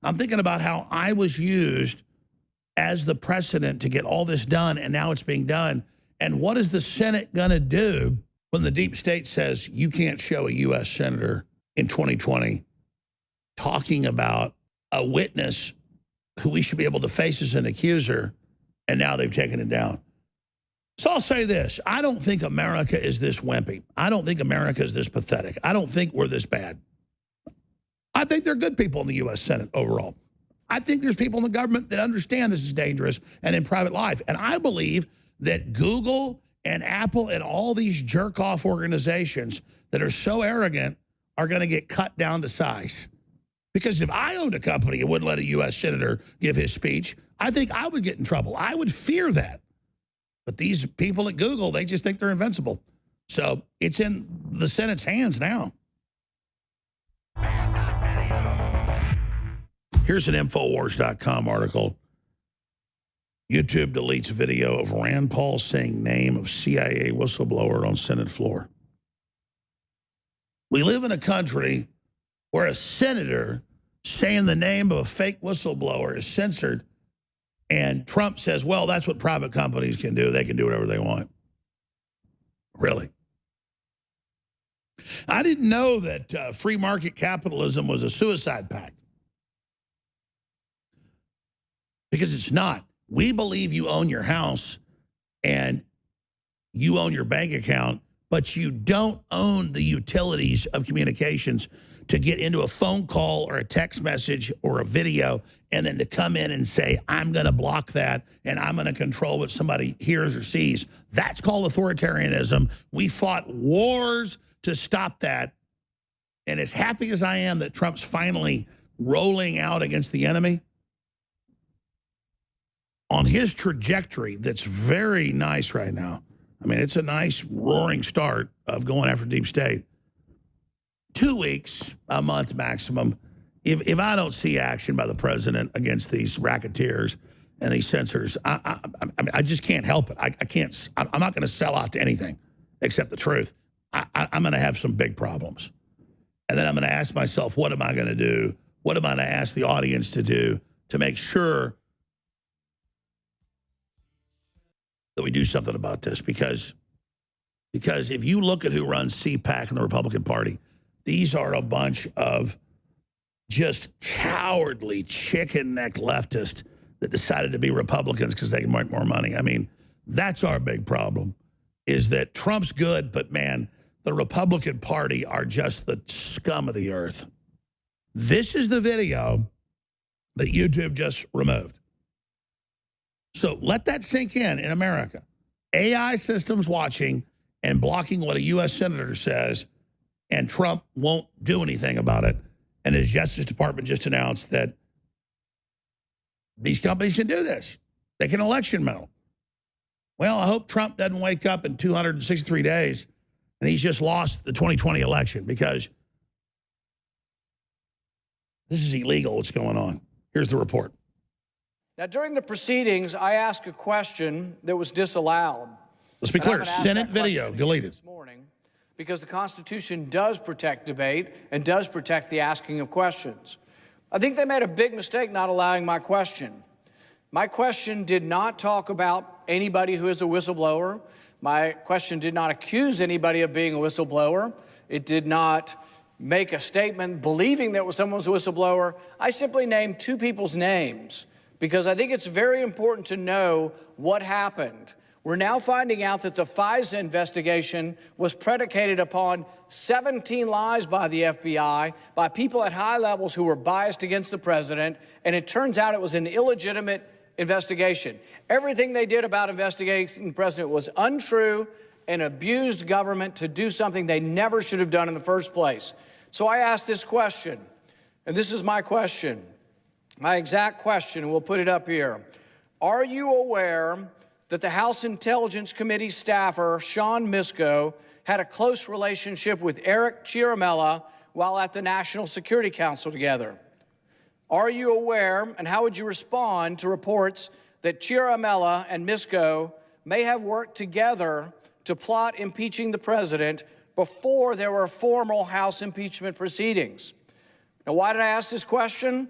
I'm thinking about how I was used as the precedent to get all this done, and now it's being done. And what is the Senate going to do when the deep state says you can't show a U.S. senator in 2020 talking about a witness who we should be able to face as an accuser, and now they've taken it down? So I'll say this. I don't think America is this wimpy. I don't think America is this pathetic. I don't think we're this bad. I think there are good people in the U.S. Senate overall. I think there's people in the government that understand this is dangerous and in private life. And I believe that Google and Apple and all these jerk-off organizations that are so arrogant are going to get cut down to size. Because if I owned a company and wouldn't let a U.S. senator give his speech, I think I would get in trouble. I would fear that. But these people at Google, they just think they're invincible. So it's in the Senate's hands now. Here's an Infowars.com article. YouTube deletes video of Rand Paul saying name of CIA whistleblower on Senate floor. We live in a country where a senator saying the name of a fake whistleblower is censored, and Trump says, well, that's what private companies can do. They can do whatever they want. Really? I didn't know that free market capitalism was a suicide pact. Because it's not. We believe you own your house and you own your bank account, but you don't own the utilities of communications to get into a phone call or a text message or a video and then to come in and say, I'm going to block that and I'm going to control what somebody hears or sees. That's called authoritarianism. We fought wars to stop that. And as happy as I am that Trump's finally rolling out against the enemy, on his trajectory that's very nice right now. I mean, it's a nice roaring start of going after deep state. 2 weeks, a month maximum. If I don't see action by the president against these racketeers and these censors, I just can't help it. I'm not going to sell out to anything except the truth. I'm going to have some big problems. And then I'm going to ask myself, what am I going to do? What am I going to ask the audience to do to make sure that we do something about this? Because if you look at who runs CPAC in the Republican Party, these are a bunch of just cowardly chicken neck leftists that decided to be Republicans because they can make more money. I mean, that's our big problem, is that Trump's good, but man, the Republican Party are just the scum of the earth. This is the video that YouTube just removed. So let that sink in America. AI systems watching and blocking what a U.S. senator says, and Trump won't do anything about it. And his Justice Department just announced that these companies can do this. They can election meddle. Well, I hope Trump doesn't wake up in 263 days and he's just lost the 2020 election, because this is illegal what's going on. Here's the report. Now, during the proceedings, I asked a question that was disallowed. Let's be clear, Senate video deleted this morning, because the Constitution does protect debate and does protect the asking of questions. I think they made a big mistake not allowing my question. My question did not talk about anybody who is a whistleblower. My question did not accuse anybody of being a whistleblower. It did not make a statement believing that someone was a whistleblower. I simply named two people's names because I think it's very important to know what happened. We're now finding out that the FISA investigation was predicated upon 17 lies by the FBI, by people at high levels who were biased against the president, and it turns out it was an illegitimate investigation. Everything they did about investigating the president was untrue and abused government to do something they never should have done in the first place. So I asked this question, and this is my question, my exact question, and we'll put it up here. Are you aware that the House Intelligence Committee staffer, Sean Misko, had a close relationship with Eric Ciaramella while at the National Security Council together? Are you aware, and how would you respond to reports that Ciaramella and Misko may have worked together to plot impeaching the president before there were formal House impeachment proceedings? Now, why did I ask this question?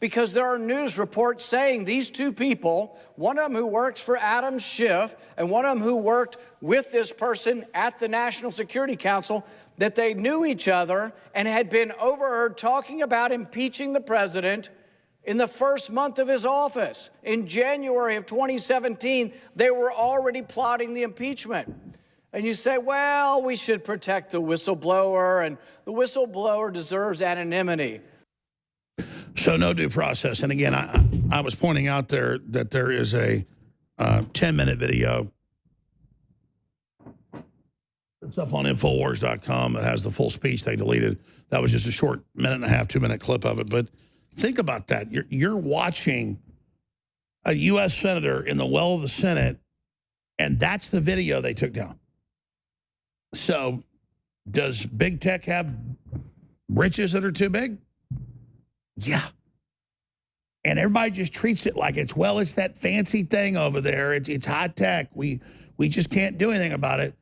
Because there are news reports saying these two people, one of them who works for Adam Schiff and one of them who worked with this person at the National Security Council, that they knew each other and had been overheard talking about impeaching the president in the first month of his office. In January of 2017, they were already plotting the impeachment. And you say, well, we should protect the whistleblower, and the whistleblower deserves anonymity. So no due process. And again, I was pointing out there that there is a 10-minute video. It's up on Infowars.com. It has the full speech they deleted. That was just a short minute-and-a-half, 2-minute clip of it. But think about that. You're watching a U.S. senator in the well of the Senate, and that's the video they took down. So does big tech have britches that are too big? Yeah. And everybody just treats it like it's, well, it's that fancy thing over there. It's high tech. We just can't do anything about it.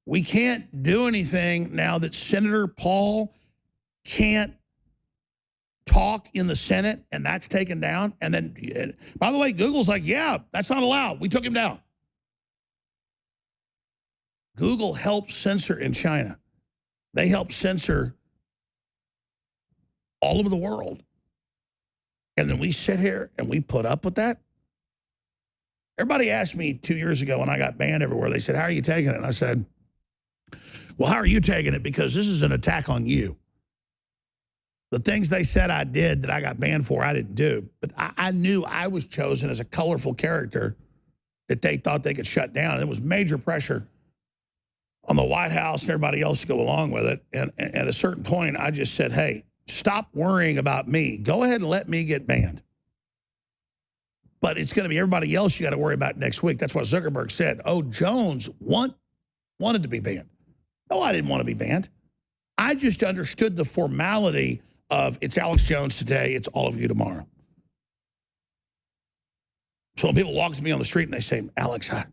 We can't do anything now that Senator Paul can't talk in the Senate, and that's taken down. And then, by the way, Google's like, yeah, that's not allowed. We took him down. Google helped censor in China. They helped censor all over the world. And then we sit here and we put up with that. Everybody asked me 2 years ago when I got banned everywhere, they said, how are you taking it? And I said, well, how are you taking it? Because this is an attack on you. The things they said I did that I got banned for, I didn't do. But I knew I was chosen as a colorful character that they thought they could shut down. And there was major pressure on the White House and everybody else to go along with it. And at a certain point, I just said, hey, stop worrying about me. Go ahead and let me get banned. But it's going to be everybody else you got to worry about next week. That's what Zuckerberg said. Oh, Jones wanted to be banned. No, I didn't want to be banned. I just understood the formality of it's Alex Jones today, it's all of you tomorrow. So when people walk to me on the street and they say, Alex, I'm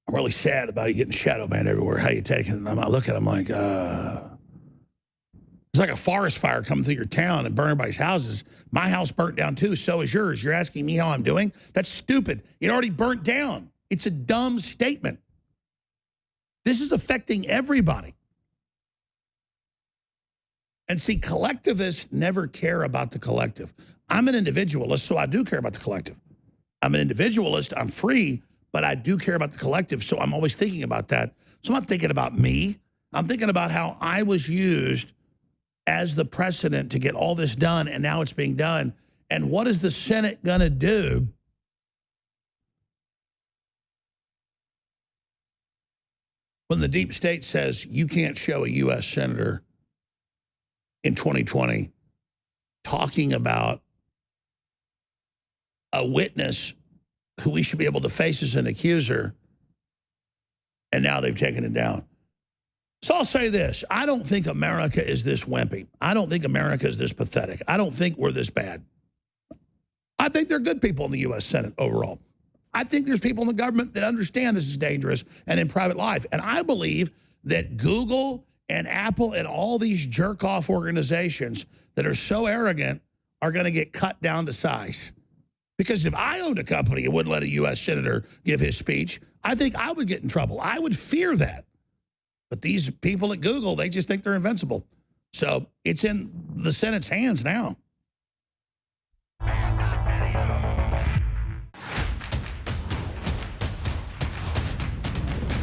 really sad about you getting shadow banned everywhere. How you taking it? And I look at them like, it's like a forest fire coming through your town and burn everybody's houses. My house burnt down too, so is yours. You're asking me how I'm doing? That's stupid. It already burnt down. It's a dumb statement. This is affecting everybody. And see, collectivists never care about the collective. I'm an individualist, so I do care about the collective. I'm an individualist, I'm free, but I do care about the collective, so I'm always thinking about that. So I'm not thinking about me. I'm thinking about how I was used as the precedent to get all this done, and now it's being done. And what is the Senate going to do when the deep state says you can't show a U.S. senator in 2020 talking about a witness who we should be able to face as an accuser, and now they've taken it down? So I'll say this. I don't think America is this wimpy. I don't think America is this pathetic. I don't think we're this bad. I think there are good people in the U.S. Senate overall. I think there's people in the government that understand this is dangerous and in private life. And I believe that Google and Apple and all these jerk-off organizations that are so arrogant are going to get cut down to size. Because if I owned a company and wouldn't let a U.S. senator give his speech, I think I would get in trouble. I would fear that. But these people at Google, they just think they're invincible. So it's in the Senate's hands now.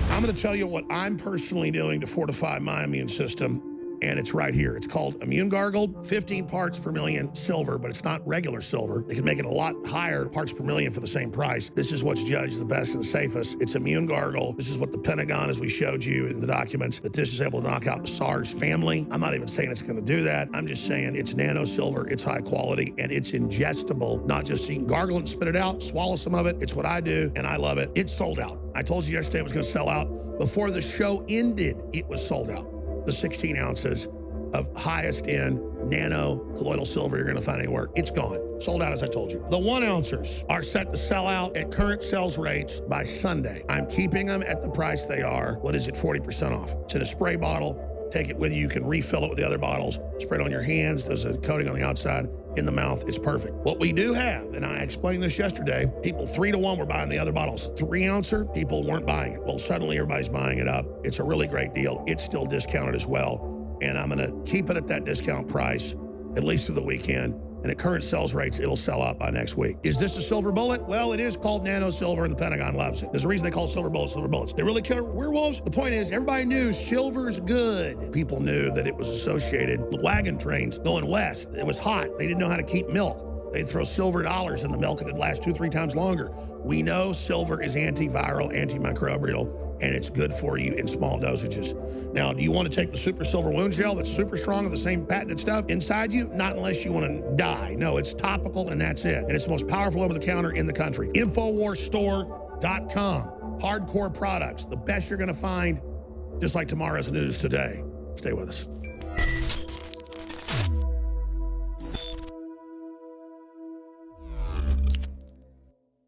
I'm going to tell you what I'm personally doing to fortify my immune system, and it's right here. It's called Immune Gargle, 15 parts per million silver, but it's not regular silver. They can make it a lot higher parts per million for the same price. This is what's judged the best and safest. It's Immune Gargle. This is what the Pentagon, as we showed you in the documents, that this is able to knock out the SARS family. I'm not even saying it's going to do that. I'm just saying it's nano silver, it's high quality, and it's ingestible. Not just you can gargle it and spit it out, swallow some of it. It's what I do, and I love it. It's sold out. I told you yesterday it was going to sell out. Before the show ended, it was sold out. The 16 ounces of highest end nano colloidal silver you're going to find anywhere. It's gone. Sold out, as I told you. The 1 ounces are set to sell out at current sales rates by Sunday. I'm keeping them at the price they are. What is it? 40% off. It's in a spray bottle. Take it with you. You can refill it with the other bottles. Spray it on your hands. There's a coating on the outside. in the mouth. It's perfect. What we do have, and I explained this yesterday, people 3 to 1 were buying the other bottles. 3-ouncer, people weren't buying it. Well, suddenly everybody's buying it up. It's a really great deal. It's still discounted as well. And I'm going to keep it at that discount price, at least through the weekend. And at current sales rates, it'll sell out by next week. Is this a silver bullet? Well, it is called nano silver, and the Pentagon loves it. There's a reason they call silver bullets. They really kill werewolves? The point is, everybody knew silver's good. People knew that it was associated with wagon trains going west. It was hot. They didn't know how to keep milk. They'd throw silver dollars in the milk and it'd last 2-3 times longer. We know silver is antiviral, antimicrobial, and it's good for you in small dosages. Now, do you want to take the Super Silver Wound Gel that's super strong and the same patented stuff inside you? Not unless you want to die. No, it's topical and that's it. And it's the most powerful over-the-counter in the country. InfoWarsStore.com. Hardcore products, the best you're going to find, just like tomorrow's news today. Stay with us.